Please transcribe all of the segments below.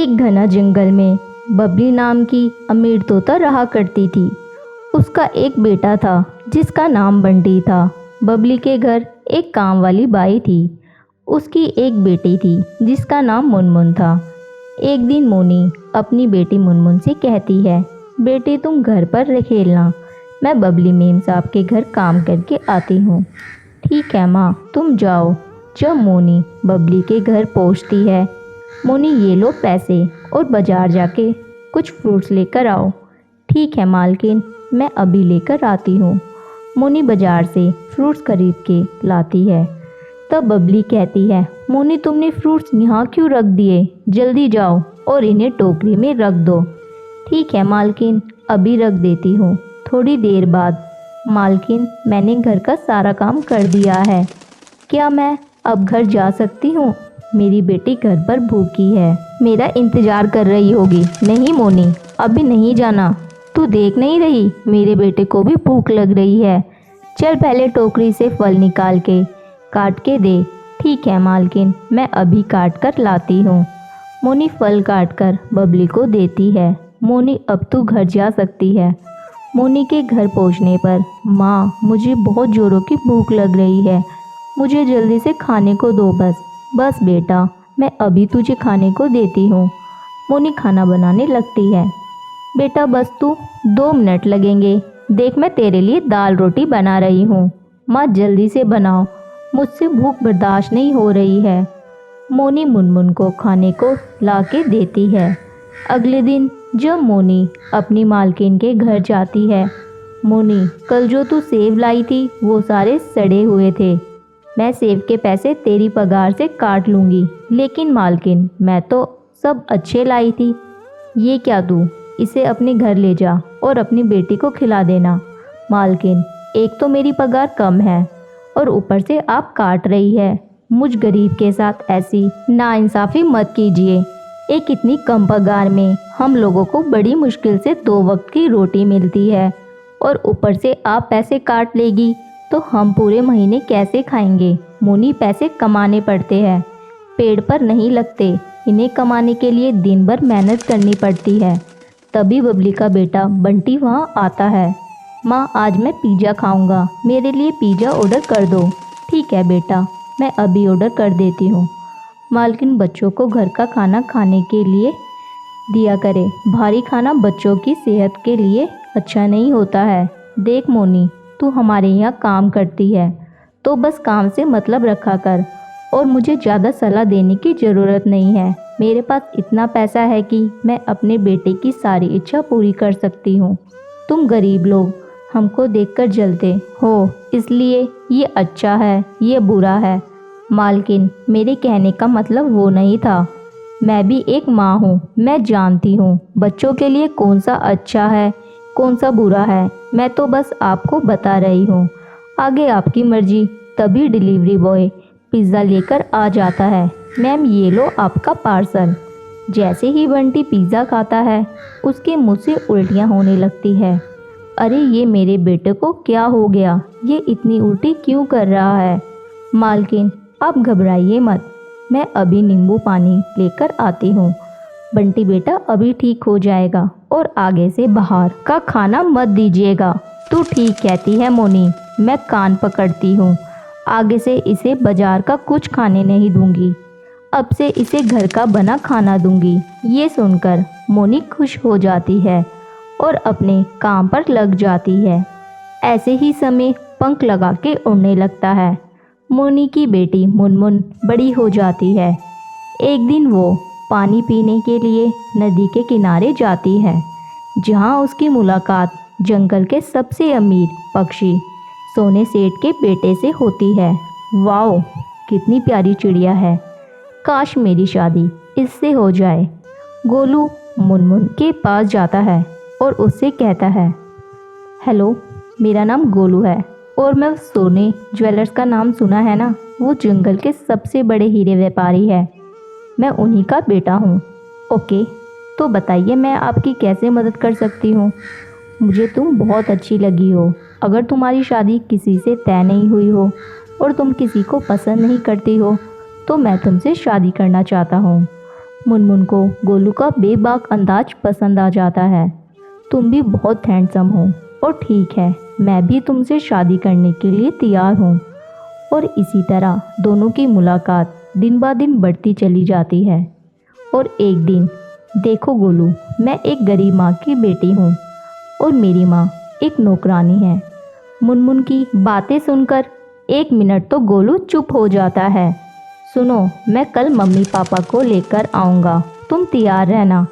एक घना जंगल में बबली नाम की अमीर तोता रहा करती थी। उसका एक बेटा था जिसका नाम बंटी था। बबली के घर एक काम वाली बाई थी। उसकी एक बेटी थी जिसका नाम मुनमुन था। एक दिन मोनी अपनी बेटी मुनमुन से कहती है, बेटी तुम घर पर खेलना, मैं बबली मेम साहब के घर काम करके आती हूँ। ठीक है माँ, तुम जाओ। जब मोनी बबली के घर पहुँचती है, मोनी ये लो पैसे और बाजार जाके कुछ फ्रूट्स लेकर आओ। ठीक है मालकिन, मैं अभी लेकर आती हूँ। मोनी बाजार से फ्रूट्स खरीद के लाती है। तब बबली कहती है, मोनी तुमने फ्रूट्स यहाँ क्यों रख दिए? जल्दी जाओ और इन्हें टोकरी में रख दो। ठीक है मालकिन, अभी रख देती हूँ। थोड़ी देर बाद, मालकिन मैंने घर का सारा काम कर दिया है, क्या मैं अब घर जा सकती हूँ? मेरी बेटी घर पर भूखी है, मेरा इंतज़ार कर रही होगी। नहीं मोनी, अभी नहीं जाना। तू देख नहीं रही मेरे बेटे को भी भूख लग रही है। चल पहले टोकरी से फल निकाल के काट के दे। ठीक है मालकिन, मैं अभी काट कर लाती हूँ। मोनी फल काट कर बबली को देती है। मोनी अब तू घर जा सकती है। मोनी के घर पहुँचने पर, माँ मुझे बहुत ज़ोरों की भूख लग रही है, मुझे जल्दी से खाने को दो बस। बस बेटा, मैं अभी तुझे खाने को देती हूँ। मोनी खाना बनाने लगती है। बेटा बस तू 2 मिनट लगेंगे, देख मैं तेरे लिए दाल रोटी बना रही हूँ। माँ जल्दी से बनाओ, मुझसे भूख बर्दाश्त नहीं हो रही है। मोनी मुनमुन को खाने को ला के देती है। अगले दिन जब मोनी अपनी मालकिन के घर जाती है, मोनी कल जो तू सेब लाई थी वो सारे सड़े हुए थे, मैं सेब के पैसे तेरी पगार से काट लूँगी। लेकिन मालकिन, मैं तो सब अच्छे लाई थी। ये क्या तू, इसे अपने घर ले जा और अपनी बेटी को खिला देना। मालकिन, एक तो मेरी पगार कम है और ऊपर से आप काट रही है। मुझ गरीब के साथ ऐसी नाइंसाफ़ी मत कीजिए। एक इतनी कम पगार में हम लोगों को बड़ी मुश्किल से 2 वक्त की रोटी मिलती है और ऊपर से आप पैसे काट लेगी तो हम पूरे महीने कैसे खाएंगे? मोनी, पैसे कमाने पड़ते हैं, पेड़ पर नहीं लगते। इन्हें कमाने के लिए दिन भर मेहनत करनी पड़ती है। तभी बबली का बेटा बंटी वहाँ आता है। माँ आज मैं पिज़्ज़ा खाऊंगा, मेरे लिए पिज़्ज़ा ऑर्डर कर दो। ठीक है बेटा, मैं अभी ऑर्डर कर देती हूँ। मालकिन बच्चों को घर का खाना खाने के लिए दिया करे, भारी खाना बच्चों की सेहत के लिए अच्छा नहीं होता है। देख मोनी, तू हमारे यहाँ काम करती है तो बस काम से मतलब रखा कर और मुझे ज़्यादा सलाह देने की ज़रूरत नहीं है। मेरे पास इतना पैसा है कि मैं अपने बेटे की सारी इच्छा पूरी कर सकती हूँ। तुम गरीब लोग हमको देखकर जलते हो, इसलिए ये अच्छा है, ये बुरा है। मालकिन, मेरे कहने का मतलब वो नहीं था। मैं भी एक माँ हूँ, मैं जानती हूँ बच्चों के लिए कौन सा अच्छा है, कौन सा बुरा है। मैं तो बस आपको बता रही हूँ, आगे आपकी मर्जी। तभी डिलीवरी बॉय पिज़्ज़ा लेकर आ जाता है। मैम ये लो आपका पार्सल। जैसे ही बंटी पिज़्ज़ा खाता है, उसके मुंह से उल्टियाँ होने लगती है। अरे ये मेरे बेटे को क्या हो गया, ये इतनी उल्टी क्यों कर रहा है? मालकिन, आप घबराइए मत, मैं अभी नींबू पानी लेकर आती हूँ। बंटी बेटा अभी ठीक हो जाएगा और आगे से बाहर का खाना मत दीजिएगा। तू ठीक कहती है मोनी, मैं कान पकड़ती हूँ। आगे से इसे बाजार का कुछ खाने नहीं दूंगी, अब से इसे घर का बना खाना दूंगी। ये सुनकर मोनी खुश हो जाती है और अपने काम पर लग जाती है। ऐसे ही समय पंख लगा के उड़ने लगता है। मोनी की बेटी मुनमुन बड़ी हो जाती है। एक दिन वो पानी पीने के लिए नदी के किनारे जाती है, जहाँ उसकी मुलाकात जंगल के सबसे अमीर पक्षी सोने सेठ के बेटे से होती है। वाओ, कितनी प्यारी चिड़िया है, काश मेरी शादी इससे हो जाए। गोलू मुनमुन के पास जाता है और उससे कहता है, हेलो, मेरा नाम गोलू है और मैं सोने ज्वेलर्स का नाम सुना है ना, वो जंगल के सबसे बड़े हीरे व्यापारी है, मैं उन्हीं का बेटा हूँ। ओके, तो बताइए मैं आपकी कैसे मदद कर सकती हूँ? मुझे तुम बहुत अच्छी लगी हो। अगर तुम्हारी शादी किसी से तय नहीं हुई हो और तुम किसी को पसंद नहीं करती हो तो मैं तुमसे शादी करना चाहता हूँ। मुनमुन को गोलू का बेबाक अंदाज पसंद आ जाता है। तुम भी बहुत हैंडसम हो और ठीक है, मैं भी तुमसे शादी करने के लिए तैयार हूँ। और इसी तरह दोनों की मुलाकात दिन ब दिन बढ़ती चली जाती है। और एक दिन, देखो गोलू, मैं एक गरीब माँ की बेटी हूँ और मेरी माँ एक नौकरानी है। मुनमुन की बातें सुनकर एक मिनट तो गोलू चुप हो जाता है। सुनो, मैं कल मम्मी पापा को लेकर आऊँगा, तुम तैयार रहना।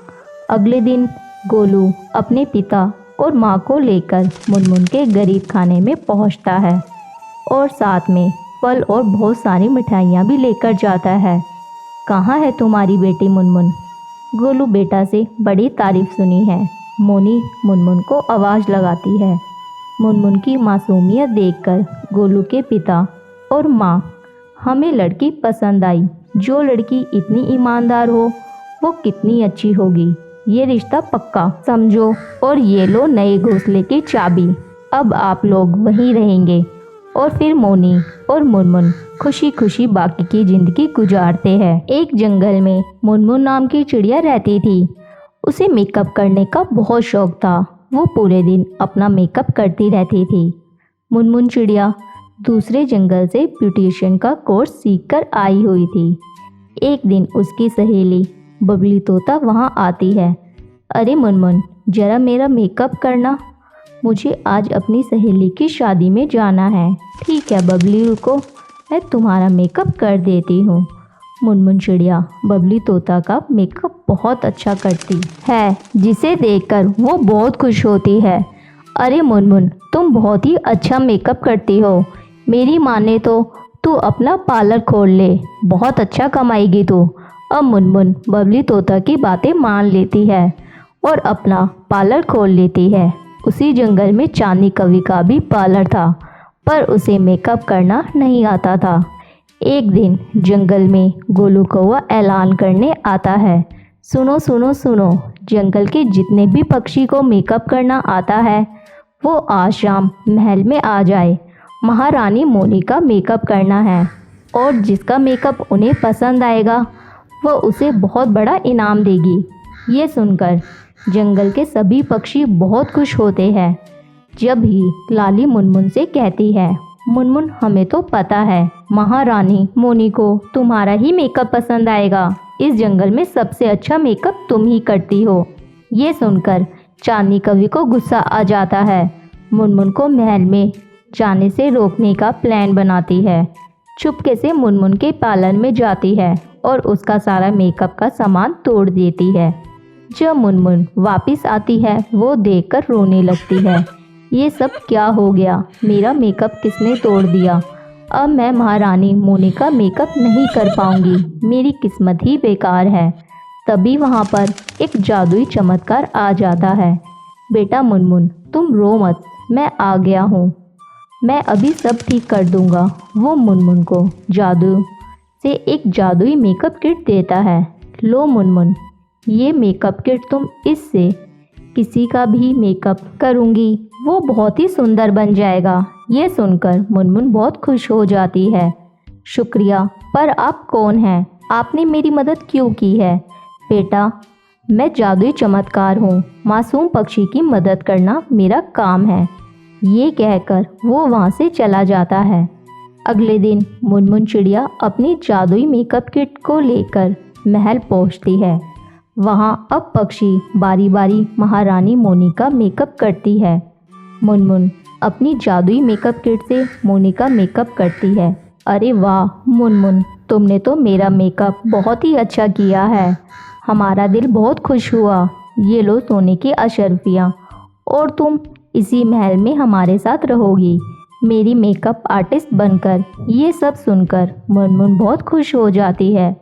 अगले दिन गोलू अपने पिता और माँ को लेकर मुनमुन के गरीब खाने में पहुँचता है और साथ में फल और बहुत सारी मिठाइयाँ भी लेकर जाता है। कहाँ है तुम्हारी बेटी मुनमुन? गोलू बेटा से बड़ी तारीफ सुनी है, मोनी मुनमुन को आवाज़ लगाती है। मुनमुन की मासूमियत देखकर गोलू के पिता और माँ, हमें लड़की पसंद आई। जो लड़की इतनी ईमानदार हो वो कितनी अच्छी होगी। ये रिश्ता पक्का समझो और ये लो नए घोंसले की चाबी। अब आप लोग वहीं रहेंगे। और फिर मोनी और मुनमुन खुशी खुशी बाकी की ज़िंदगी गुजारते हैं। एक जंगल में मुनमुन नाम की चिड़िया रहती थी। उसे मेकअप करने का बहुत शौक था। वो पूरे दिन अपना मेकअप करती रहती थी। मुनमुन चिड़िया दूसरे जंगल से ब्यूटिशियन का कोर्स सीखकर आई हुई थी। एक दिन उसकी सहेली बबली तोता वहाँ आती है। अरे मुनमुन, ज़रा मेरा मेकअप करना, मुझे आज अपनी सहेली की शादी में जाना है। ठीक है बबली, रुको, मैं तुम्हारा मेकअप कर देती हूँ। मुनमुन चिड़िया बबली तोता का मेकअप बहुत अच्छा करती है, जिसे देखकर वो बहुत खुश होती है। अरे मुनमुन, तुम बहुत ही अच्छा मेकअप करती हो। मेरी माने तो तू अपना पार्लर खोल ले, बहुत अच्छा कमाएगी तू। अब मुनमुन बबली तोता की बातें मान लेती है और अपना पार्लर खोल लेती है। उसी जंगल में चांदनी कवि का भी पार्लर था, पर उसे मेकअप करना नहीं आता था। एक दिन जंगल में गोलू कौवा ऐलान करने आता है, सुनो सुनो सुनो, जंगल के जितने भी पक्षी को मेकअप करना आता है वो आज शाम महल में आ जाए। महारानी मोनी का मेकअप करना है और जिसका मेकअप उन्हें पसंद आएगा वो उसे बहुत बड़ा इनाम देगी। ये सुनकर जंगल के सभी पक्षी बहुत खुश होते हैं। जब ही लाली मुनमुन से कहती है, मुनमुन, हमें तो पता है महारानी मोनी को तुम्हारा ही मेकअप पसंद आएगा। इस जंगल में सबसे अच्छा मेकअप तुम ही करती हो। ये सुनकर चांदनी कवि को गुस्सा आ जाता है। मुनमुन को महल में जाने से रोकने का प्लान बनाती है। चुपके से मुनमुन के पार्लर में जाती है और उसका सारा मेकअप का सामान तोड़ देती है। जब मुनमुन वापस आती है वो देखकर रोने लगती है। ये सब क्या हो गया? मेरा मेकअप किसने तोड़ दिया? अब मैं महारानी मोनी का मेकअप नहीं कर पाऊंगी, मेरी किस्मत ही बेकार है। तभी वहाँ पर एक जादुई चमत्कार आ जाता है। बेटा मुनमुन, तुम रो मत, मैं आ गया हूँ, मैं अभी सब ठीक कर दूंगा। वो मुनमुन को जादू से एक जादुई मेकअप किट देता है। लो मुनमुन, ये मेकअप किट तुम इससे किसी का भी मेकअप करूँगी वो बहुत ही सुंदर बन जाएगा। ये सुनकर मुनमुन बहुत खुश हो जाती है। शुक्रिया, पर आप कौन हैं? आपने मेरी मदद क्यों की है? बेटा, मैं जादुई चमत्कार हूँ, मासूम पक्षी की मदद करना मेरा काम है। ये कहकर वो वहाँ से चला जाता है। अगले दिन मुनमुन चिड़िया अपनी जादुई मेकअप किट को लेकर महल पहुँचती है। वहाँ अब पक्षी बारी बारी महारानी मोनी का मेकअप करती है। मुनमुन अपनी जादुई मेकअप किट से मोनी का मेकअप करती है। अरे वाह मुनमुन, तुमने तो मेरा मेकअप बहुत ही अच्छा किया है, हमारा दिल बहुत खुश हुआ। ये लो सोने की अशर्फियाँ, और तुम इसी महल में हमारे साथ रहोगी मेरी मेकअप आर्टिस्ट बनकर। ये सब सुनकर मुनमुन बहुत खुश हो जाती है,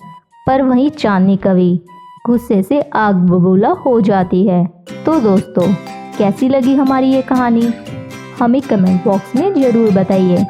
पर वहीं चांदनी कवि गुस्से से आग बबूला हो जाती है। तो दोस्तों, कैसी लगी हमारी ये कहानी? हमें कमेंट बॉक्स में ज़रूर बताइए।